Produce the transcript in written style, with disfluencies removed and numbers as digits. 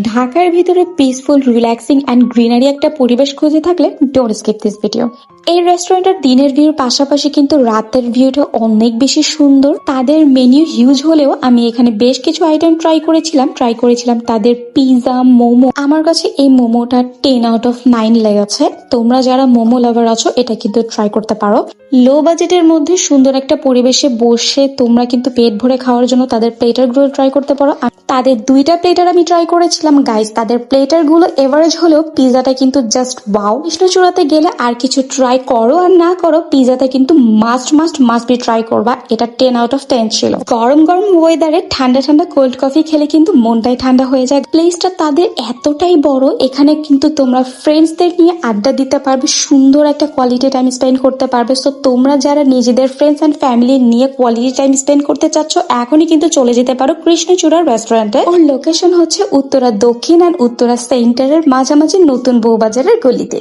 ঢাকার ভিতরে peaceful, relaxing and greenery একটা পরিবেশ খুঁজে থাকলে ডোন্ট স্কিপ দিস ভিডিও। এই রেস্টুরেন্টের দিনের ভিউর পাশাপাশি কিন্তু রাতের ভিউটা অনেক বেশি সুন্দর। তাদের মেনু হিউজ হলেও আমি এখানে বেশ কিছু আইটেম ট্রাই করেছিলাম তাদের পিৎজা, মোমো। আমার কাছে এই মোমোটা 10 out of 9 লেগেছে। তোমরা যারা মোমো লাভার আছো এটা কিন্তু ট্রাই করতে পারো। লো বাজেটের মধ্যে সুন্দর একটা পরিবেশে বসে তোমরা কিন্তু পেট ভরে খাওয়ার জন্য তাদের প্লেটার গুলো ট্রাই করতে পারো। তাদের 2টা প্লেটার আমি ট্রাই করেছিলাম গাইস। তাদের প্লেটার গুলো এভারেজ হলেও পিজাটা কিন্তু জাস্ট ওয়াও। কৃষ্ণচূড়াতে গেলে আর কিছু ট্রাই করো আর না করো, পিজাটা কিন্তু মাস্ট বি ট্রাই করবা। এটা 10 out of 10 ছিল। গরম গরম ওয়েদারে ঠান্ডা ঠান্ডা কোল্ড কফি খেলে কিন্তু মনটাই ঠান্ডা হয়ে যায়। প্লেসটা তাদের এতটাই বড়, এখানে কিন্তু তোমরা ফ্রেন্ডসদের নিয়ে আড্ডা দিতে পারবে, সুন্দর একটা কোয়ালিটি টাইম স্পেন্ড করতে পারবে। সো তোমরা যারা নিজেদের ফ্রেন্ডস অ্যান্ড ফ্যামিলি নিয়ে কোয়ালিটি টাইম স্পেন্ড করতে চাচ্ছ, এখনই কিন্তু চলে যেতে পারো কৃষ্ণচূড়ার রেস্টুরেন্টে। ওর লোকেশন হচ্ছে উত্তরা দক্ষিণ আর উত্তরা সেন্টারের মাঝামাঝি নতুন বউবাজারের গলিতে।